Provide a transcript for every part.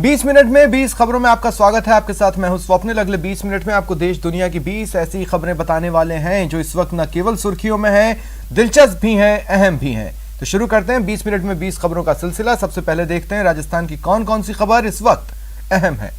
20 minute में 20 खबरों में आपका स्वागत है। आपके साथ मैं हूं स्वप्निल। अगले 20 मिनट में आपको देश दुनिया की 20 ऐसी खबरें बताने वाले हैं जो इस वक्त न केवल सुर्खियों में हैं, दिलचस्प भी हैं, अहम भी हैं। तो शुरू करते हैं 20 मिनट में 20 खबरों का सिलसिला। सबसे पहले देखते हैं राजस्थान की कौन कौन सी खबर इस वक्त अहम है।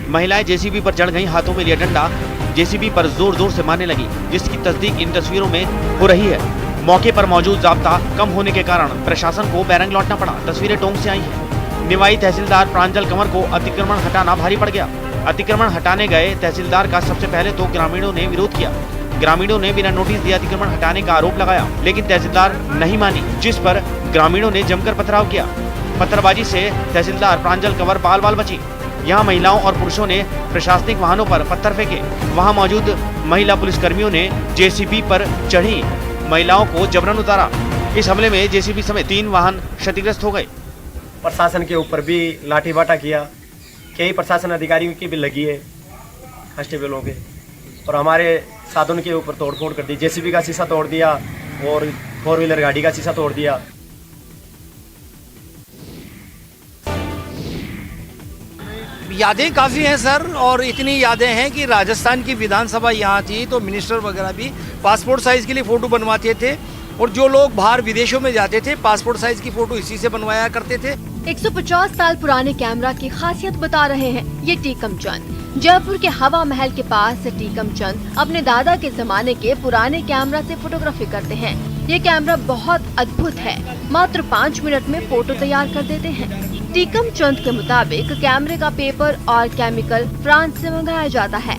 महिलाएं जेसीबी पर चढ़ गई, हाथों में लिया डंडा, जेसीबी पर जोर जोर से मारने लगी, जिसकी तस्दीक इन तस्वीरों में हो रही है। मौके पर मौजूद जाब्ता कम होने के कारण प्रशासन को बैरंग लौटना पड़ा। तस्वीरें टोंक से आई हैं। निवाई तहसीलदार प्रांजल कंवर को अतिक्रमण हटाना भारी पड़ गया। अतिक्रमण हटाने गए तहसीलदार का सबसे पहले तो ग्रामीणों ने विरोध किया। ग्रामीणों ने बिना नोटिस दिए अतिक्रमण हटाने का आरोप लगाया, लेकिन तहसीलदार नहीं मानी, जिस पर ग्रामीणों ने जमकर पथराव किया। पत्थरबाजी से तहसीलदार प्रांजल कंवर बाल बाल बची। यहाँ महिलाओं और पुरुषों ने प्रशासनिक वाहनों पर पत्थर फेंके। वहाँ मौजूद महिला पुलिसकर्मियों ने जेसीबी पर चढ़ी महिलाओं को जबरन उतारा। इस हमले में जेसीबी समेत 3 वाहन क्षतिग्रस्त हो गए। प्रशासन के ऊपर भी लाठीबाटा किया। कई प्रशासन अधिकारियों की भी लगी है, कांस्टेबलों के, और हमारे साधन के ऊपर तोड़फोड़ कर दी। जेसीबी का शीशा तोड़ दिया और 4 व्हीलर गाड़ी का शीशा तोड़ दिया। यादें काफ़ी हैं सर, और इतनी यादें हैं कि राजस्थान की विधानसभा यहाँ थी तो मिनिस्टर वगैरह भी पासपोर्ट साइज़ के लिए फ़ोटो बनवाते थे, और जो लोग बाहर विदेशों में जाते थे पासपोर्ट साइज़ की फ़ोटो इसी से बनवाया करते थे। 150 साल पुराने कैमरा की खासियत बता रहे हैं ये टीकम चंद। जयपुर के हवा महल के पास टीकम चंद अपने दादा के जमाने के पुराने कैमरा से फोटोग्राफी करते हैं। ये कैमरा बहुत अद्भुत है, मात्र 5 मिनट में फोटो तैयार कर देते हैं। टीकम चंद के मुताबिक कैमरे का पेपर और केमिकल फ्रांस से मंगाया जाता है।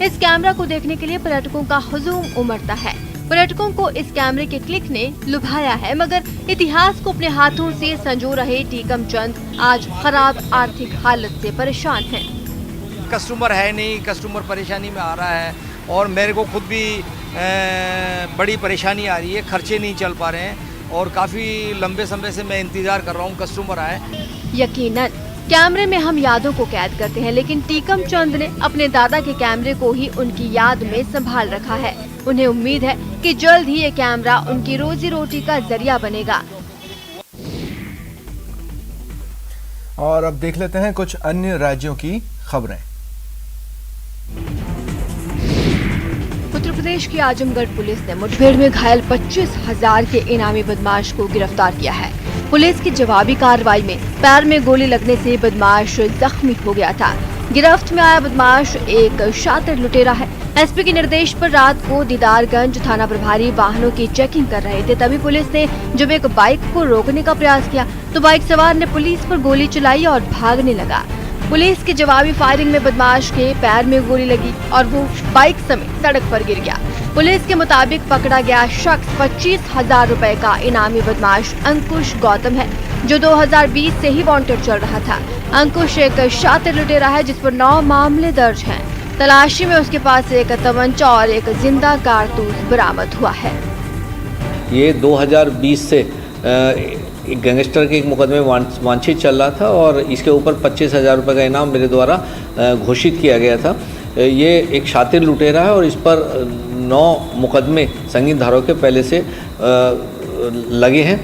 इस कैमरा को देखने के लिए पर्यटकों का हुजूम उमड़ता है। पर्यटकों को इस कैमरे के क्लिक ने लुभाया है, मगर इतिहास को अपने हाथों से संजो रहे टीकम चंद आज खराब आर्थिक हालत से परेशान हैं। कस्टमर है नहीं, कस्टमर परेशानी में आ रहा है, और मेरे को खुद भी बड़ी परेशानी आ रही है, खर्चे नहीं चल पा रहे हैं, और काफ़ी लंबे समय से मैं इंतज़ार कर रहा हूँ कस्टमर आए। यकीनन कैमरे में हम यादों को कैद करते हैं, लेकिन टीकम चंद ने अपने दादा के कैमरे को ही उनकी याद में संभाल रखा है। उन्हें उम्मीद है कि जल्द ही ये कैमरा उनकी रोजी रोटी का जरिया बनेगा। और अब देख लेते हैं कुछ अन्य राज्यों की खबरें। उत्तर प्रदेश की आजमगढ़ पुलिस ने मुठभेड़ में घायल 25,000 के इनामी बदमाश को गिरफ्तार किया है। पुलिस की जवाबी कार्रवाई में पैर में गोली लगने से बदमाश जख्मी हो गया था। गिरफ्त में आया बदमाश एक शातिर लुटेरा है। एसपी के निर्देश पर रात को दीदारगंज थाना प्रभारी वाहनों की चेकिंग कर रहे थे, तभी पुलिस ने जब एक बाइक को रोकने का प्रयास किया तो बाइक सवार ने पुलिस पर गोली चलाई और भागने लगा। पुलिस की जवाबी फायरिंग में बदमाश के पैर में गोली लगी और वो बाइक समेत सड़क पर गिर गया। पुलिस के मुताबिक पकड़ा गया शख्स 25,000 रुपए का इनामी बदमाश अंकुश गौतम है, जो 2020 से ही वांटेड चल रहा था। अंकुश एक शातिर लुटेरा है जिस पर 9 मामले दर्ज हैं। तलाशी में उसके पास एक तमंचा और एक जिंदा कारतूस बरामद हुआ है। ये 2020 से एक गैंगस्टर के एक मुकदमे वांछित चल रहा था, और इसके ऊपर 25,000 रुपये का इनाम मेरे द्वारा घोषित किया गया था। ये एक शातिर लुटेरा है और इस पर 9 मुकदमे संगीन धाराओं के पहले से लगे हैं।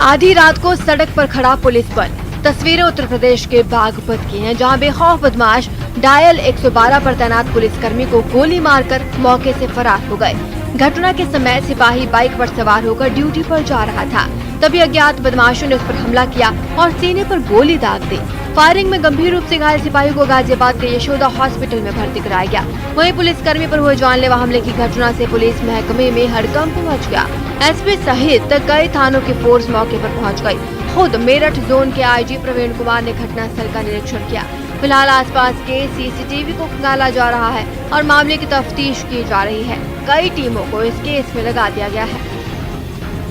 आधी रात को सड़क पर खड़ा पुलिस बल। तस्वीरें उत्तर प्रदेश के बागपत की हैं, जहां बेखौफ बदमाश डायल 112 पर तैनात पुलिसकर्मी को गोली मारकर मौके से फरार हो गए। घटना के समय सिपाही बाइक पर सवार होकर ड्यूटी पर जा रहा था, तभी अज्ञात बदमाशों ने उस पर हमला किया और सीने पर गोली दाग दी। फायरिंग में गंभीर रूप से घायल सिपाही को गाजियाबाद के यशोदा हॉस्पिटल में भर्ती कराया गया। वहीं पुलिसकर्मी पर हुए जानलेवा हमले की घटना से पुलिस महकमे में हड़कंप मच गया। एसपी सहित कई थानों की फोर्स मौके पर पहुंच गई। खुद मेरठ जोन के आईजी प्रवीण कुमार ने घटनास्थल का निरीक्षण किया। फिलहाल आसपास के सीसीटीवी को खंगाला जा रहा है और मामले की तफ्तीश की जा रही है। कई टीमों को इस केस में लगा दिया गया है।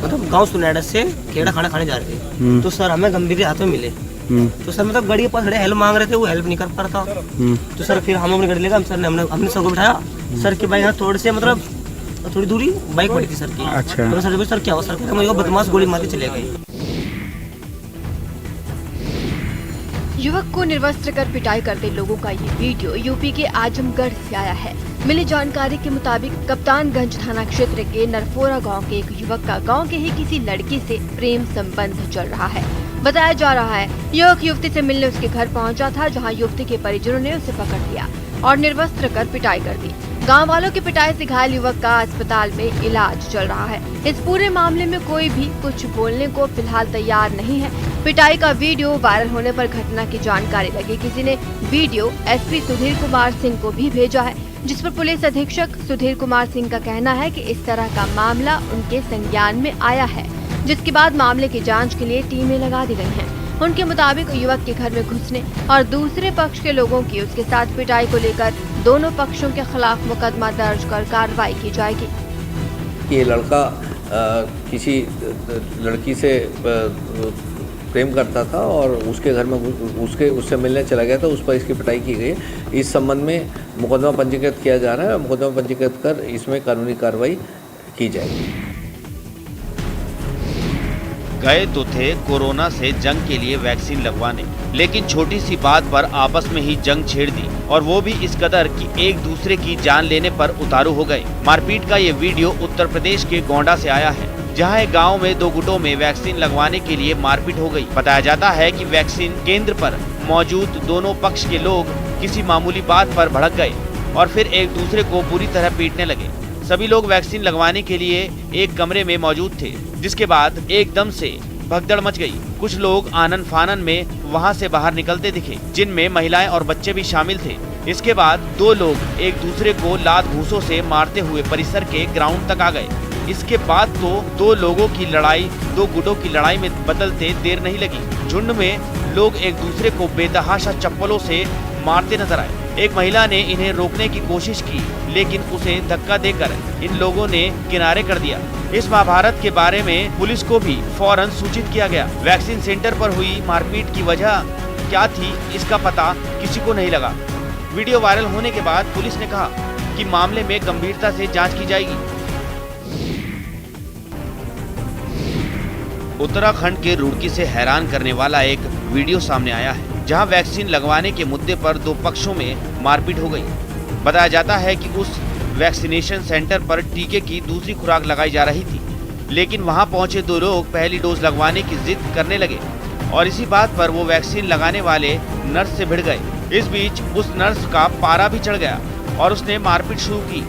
मतलब गांव सुनाड़ा से खेड़ा खाना खाने जा रहे थे, तो सर हमें गंभीर हाथ में मिले। तो सर मतलब गाड़ी के पास खड़े हेल्प मांग रहे थे, वो हेल्प नहीं कर पा रहा था। तो सर फिर हम अपनी गाड़ी लेकर सर ने हमने सबको बिठाया। सर की बाइक थोड़े से मतलब थोड़ी दूरी बाइक पड़ी थी सर की। अच्छा। तो सर क्या हुआ? सर मुझे बदमाश गोली मार के चले गए। युवक को निर्वस्त्र कर पिटाई करते लोगों का ये वीडियो यूपी के आजमगढ़ से आया है। मिली जानकारी के मुताबिक कप्तानगंज थाना क्षेत्र के नरफोरा गांव के एक युवक का गांव के ही किसी लड़की से प्रेम संबंध चल रहा है। बताया जा रहा है युवक युवती से मिलने उसके घर पहुंचा था, जहां युवती के परिजनों ने उसे पकड़ लिया और निर्वस्त्र कर पिटाई कर दी। गांव वालों की पिटाई से घायल युवक का अस्पताल में इलाज चल रहा है। इस पूरे मामले में कोई भी कुछ बोलने को फिलहाल तैयार नहीं है। पिटाई का वीडियो वायरल होने पर घटना की जानकारी लगी किसी ने वीडियो एसपी सुधीर कुमार सिंह को भी भेजा है, जिस पर पुलिस अधीक्षक सुधीर कुमार सिंह का कहना है कि इस तरह का मामला उनके संज्ञान में आया है, जिसके बाद मामले की जांच के लिए टीमें लगा दी गई हैं। उनके मुताबिक युवक के घर में घुसने और दूसरे पक्ष के लोगों की उसके साथ पिटाई को लेकर दोनों पक्षों के खिलाफ मुकदमा दर्ज कर कार्रवाई की जाएगी। ये लड़का किसी लड़की से प्रेम करता था और उसके घर में उससे मिलने चला गया था, उस पर इसकी पिटाई की गई। इस संबंध में मुकदमा पंजीकृत किया जा रहा है। मुकदमा पंजीकृत कर इसमें कानूनी कार्रवाई की जाएगी। गए तो थे कोरोना से जंग के लिए वैक्सीन लगवाने, लेकिन छोटी सी बात पर आपस में ही जंग छेड़ दी, और वो भी इस कदर कि एक दूसरे की जान लेने पर उतारू हो गए। मारपीट का ये वीडियो उत्तर प्रदेश के गोंडा से आया है, जहां एक गांव में दो गुटों में वैक्सीन लगवाने के लिए मारपीट हो गई। बताया जाता है कि वैक्सीन केंद्र पर मौजूद दोनों पक्ष के लोग किसी मामूली बात पर भड़क गए और फिर एक दूसरे को बुरी तरह पीटने लगे। सभी लोग वैक्सीन लगवाने के लिए एक कमरे में मौजूद थे, जिसके बाद एकदम से भगदड़ मच गई। कुछ लोग आनन फानन में वहां से बाहर निकलते दिखे, जिनमें महिलाएं और बच्चे भी शामिल थे। इसके बाद दो लोग एक दूसरे को लात घूंसों से मारते हुए परिसर के ग्राउंड तक आ गए। इसके बाद तो दो लोगों की लड़ाई दो गुटों की लड़ाई में बदलते देर नहीं लगी। झुंड में लोग एक दूसरे को बेतहाशा चप्पलों से मारते नजर आए। एक महिला ने इन्हें रोकने की कोशिश की, लेकिन उसे धक्का देकर इन लोगों ने किनारे कर दिया। इस महाभारत के बारे में पुलिस को भी फौरन सूचित किया गया। वैक्सीन सेंटर पर हुई मारपीट की वजह क्या थी, इसका पता किसी को नहीं लगा। वीडियो वायरल होने के बाद पुलिस ने कहा कि मामले में गंभीरता से जांच की जाएगी। उत्तराखंड के रुड़की से हैरान करने वाला एक वीडियो सामने आया है, जहां वैक्सीन लगवाने के मुद्दे पर दो पक्षों में मारपीट हो गई। बताया जाता है कि उस वैक्सीनेशन सेंटर पर टीके की दूसरी खुराक लगाई जा रही थी, लेकिन वहां पहुंचे दो लोग पहली डोज लगवाने की जिद करने लगे और इसी बात पर वो वैक्सीन लगाने वाले नर्स से भिड़ गए। इस बीच उस नर्स का पारा भी चढ़ गया और उसने मारपीट शुरू की।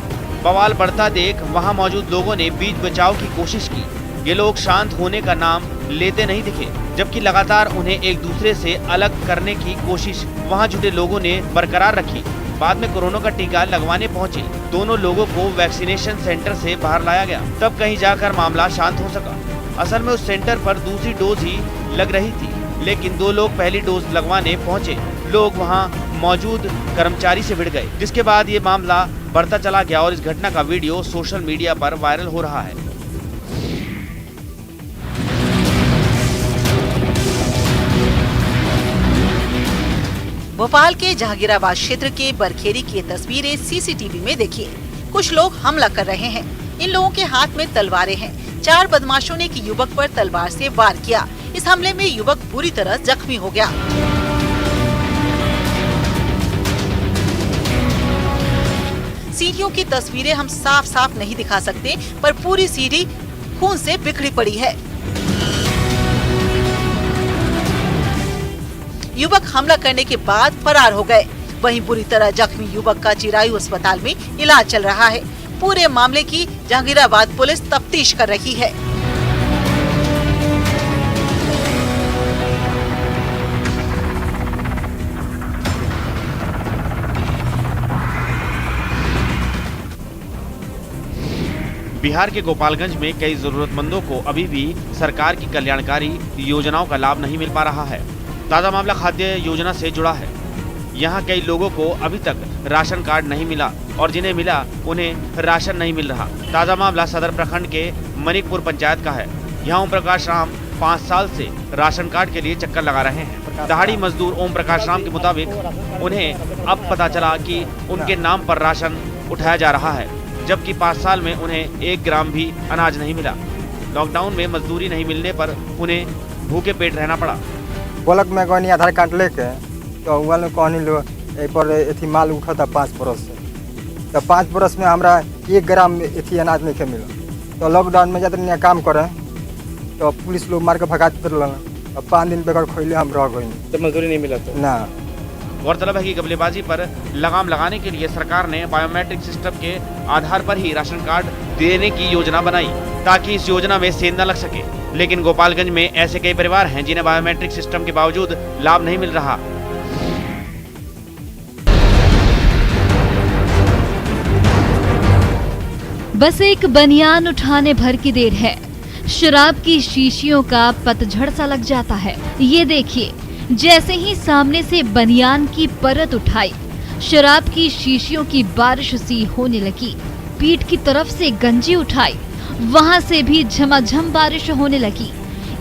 बवाल बढ़ता देख वहां मौजूद लोगों ने बीच बचाव की कोशिश की। ये लोग शांत होने का नाम लेते नहीं दिखे, जबकि लगातार उन्हें एक दूसरे से अलग करने की कोशिश वहां जुटे लोगों ने बरकरार रखी। बाद में कोरोना का टीका लगवाने पहुंचे दोनों लोगों को वैक्सीनेशन सेंटर से बाहर लाया गया, तब कहीं जाकर मामला शांत हो सका। असल में उस सेंटर पर दूसरी डोज ही लग रही थी, लेकिन दो लोग पहली डोज लगवाने पहुंचे लोग वहां मौजूद कर्मचारी से भिड़ गए, जिसके बाद ये मामला बढ़ता चला गया और इस घटना का वीडियो सोशल मीडिया पर वायरल हो रहा है। भोपाल के जहांगीराबाद क्षेत्र के बरखेरी की ये तस्वीरें सीसीटीवी में देखिए। कुछ लोग हमला कर रहे हैं। इन लोगों के हाथ में तलवारें हैं। 4 बदमाशों ने एक युवक पर तलवार से वार किया। इस हमले में युवक बुरी तरह जख्मी हो गया। सीढ़ियों की तस्वीरें हम साफ साफ नहीं दिखा सकते, पर पूरी सीढ़ी खून से बिखरी पड़ी है। युवक हमला करने के बाद फरार हो गए। वहीं बुरी तरह जख्मी युवक का चिरायू अस्पताल में इलाज चल रहा है। पूरे मामले की जहांगीराबाद पुलिस तफ्तीश कर रही है। बिहार के गोपालगंज में कई जरूरतमंदों को अभी भी सरकार की कल्याणकारी योजनाओं का लाभ नहीं मिल पा रहा है। ताज़ा मामला खाद्य योजना से जुड़ा है। यहाँ कई लोगों को अभी तक राशन कार्ड नहीं मिला और जिन्हें मिला उन्हें राशन नहीं मिल रहा। ताज़ा मामला सदर प्रखंड के मनिकपुर पंचायत का है। यहाँ ओम प्रकाश राम 5 साल से राशन कार्ड के लिए चक्कर लगा रहे हैं। दहाड़ी मजदूर ओम प्रकाश राम के मुताबिक उन्हें अब पता चला कि उनके नाम पर राशन उठाया जा रहा है, जबकि 5 साल में उन्हें 1 ग्राम भी अनाज नहीं मिला। लॉकडाउन में मजदूरी नहीं मिलने पर उन्हें भूखे पेट रहना पड़ा। ब्लॉक में कहनी आधार कार्ड लेके तो वहाँ लोग कहनी लो पर एथी माल उठा था 5 बरस से, तो 5 बरस में हमरा 1 ग्राम एथी अनाज नहीं मिला। तो लॉकडाउन में जाते काम करें तो पुलिस लोग मार के भगा देते रहना। अब 5 दिन बगैर खोले हम रह गए तो मजदूरी नहीं मिला तो ना। गौरतलब है कि गबलेबाजी पर लगाम लगाने के लिए सरकार ने बायोमेट्रिक सिस्टम के आधार पर ही राशन कार्ड देने की योजना बनाई ताकि इस योजना में सेंध न लग सके। लेकिन गोपालगंज में ऐसे कई परिवार हैं जिन्हें बायोमेट्रिक सिस्टम के बावजूद लाभ नहीं मिल रहा। बस एक बनियान उठाने भर की देर है, शराब की शीशियों का पतझड़ सा लग जाता है। ये देखिए, जैसे ही सामने से बनियान की परत उठाई, शराब की शीशियों की बारिश सी होने लगी। पीठ की तरफ से गंजी उठाई, वहां से भी झमाझम बारिश होने लगी।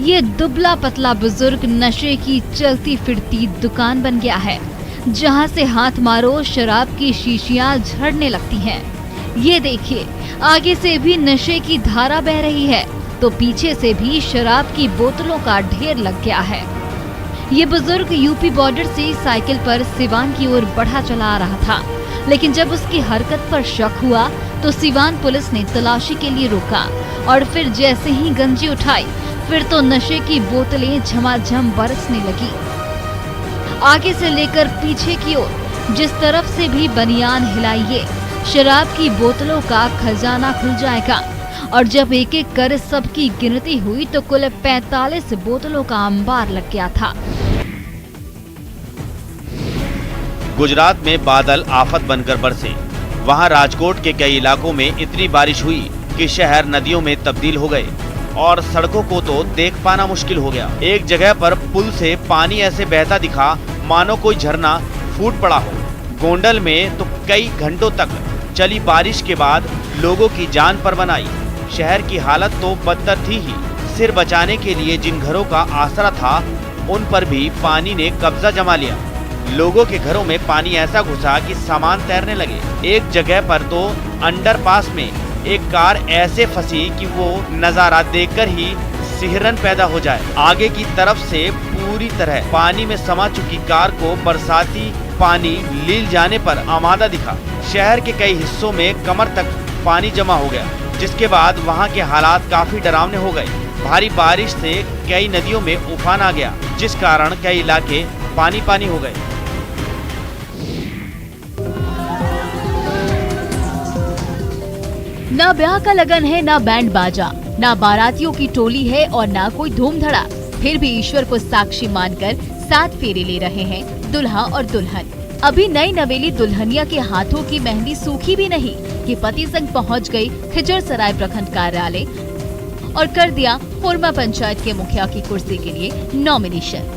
ये दुबला पतला बुजुर्ग नशे की चलती फिरती दुकान बन गया है, जहां से हाथ मारो शराब की शीशियां झड़ने लगती हैं। ये देखिए, आगे से भी नशे की धारा बह रही है तो पीछे से भी शराब की बोतलों का ढेर लग गया है। ये बुजुर्ग यूपी बॉर्डर से साइकिल पर सिवान की ओर बढ़ा चला आ रहा था, लेकिन जब उसकी हरकत पर शक हुआ तो सिवान पुलिस ने तलाशी के लिए रोका और फिर जैसे ही गंजी उठाई, फिर तो नशे की बोतलें झमाझम बरसने लगी। आगे से लेकर पीछे की ओर जिस तरफ से भी बनियान हिलाइए, शराब की बोतलों का खजाना खुल जाएगा। और जब एक एक कर सबकी गिनती हुई तो कुल 45 बोतलों का अंबार लग गया था। गुजरात में बादल आफत बनकर बरसे। वहां राजकोट के कई इलाकों में इतनी बारिश हुई कि शहर नदियों में तब्दील हो गए और सड़कों को तो देख पाना मुश्किल हो गया। एक जगह पर पुल से पानी ऐसे बहता दिखा मानो कोई झरना फूट पड़ा हो। गोंडल में तो कई घंटों तक चली बारिश के बाद लोगों की जान पर बनाई। शहर की हालत तो बदतर थी ही। सिर बचाने के लिए जिन घरों का आसरा था, उन पर भी पानी ने कब्जा जमा लिया। लोगों के घरों में पानी ऐसा घुसा कि सामान तैरने लगे। एक जगह पर तो अंडरपास में एक कार ऐसे फंसी कि वो नजारा देखकर ही सिहरन पैदा हो जाए। आगे की तरफ से पूरी तरह पानी में समा चुकी कार को बरसाती पानी लील जाने पर आमादा दिखा। शहर के कई हिस्सों में कमर तक पानी जमा हो गया, जिसके बाद वहां के हालात काफी डरावने हो गए। भारी बारिश से कई नदियों में उफान आ गया, जिस कारण कई इलाके पानी पानी हो गए। ना ब्याह का लगन है, ना बैंड बाजा, ना बारातियों की टोली है और ना कोई धूम धड़ा। फिर भी ईश्वर को साक्षी मानकर 7 फेरे ले रहे हैं दुल्हा और दुल्हन। अभी नई नवेली दुल्हनिया के हाथों की मेहंदी सूखी भी नहीं कि पति संग पहुंच गई खिजरसराय प्रखंड कार्यालय और कर दिया हुरमा पंचायत के मुखिया की कुर्सी के लिए नॉमिनेशन।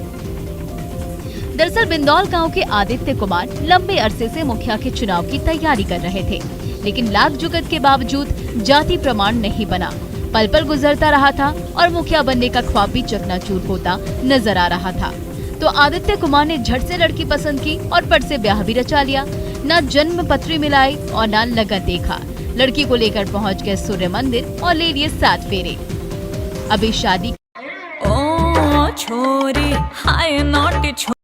दरअसल बिंदौल गांव के आदित्य कुमार लंबे अरसे से मुखिया के चुनाव की तैयारी कर रहे थे, लेकिन लाख जुगत के बावजूद जाति प्रमाण नहीं बना। पल पल गुजरता रहा था और मुखिया बनने का ख्वाब भी चकनाचूर होता नजर आ रहा था। तो आदित्य कुमार ने झट से लड़की पसंद की और पट से ब्याह भी रचा लिया। न जन्म पत्री मिलाई और न लगन देखा। लड़की को लेकर पहुंच गए सूर्य मंदिर और ले लिए 7 फेरे। अभी शादी ओ छोरी हाय नॉट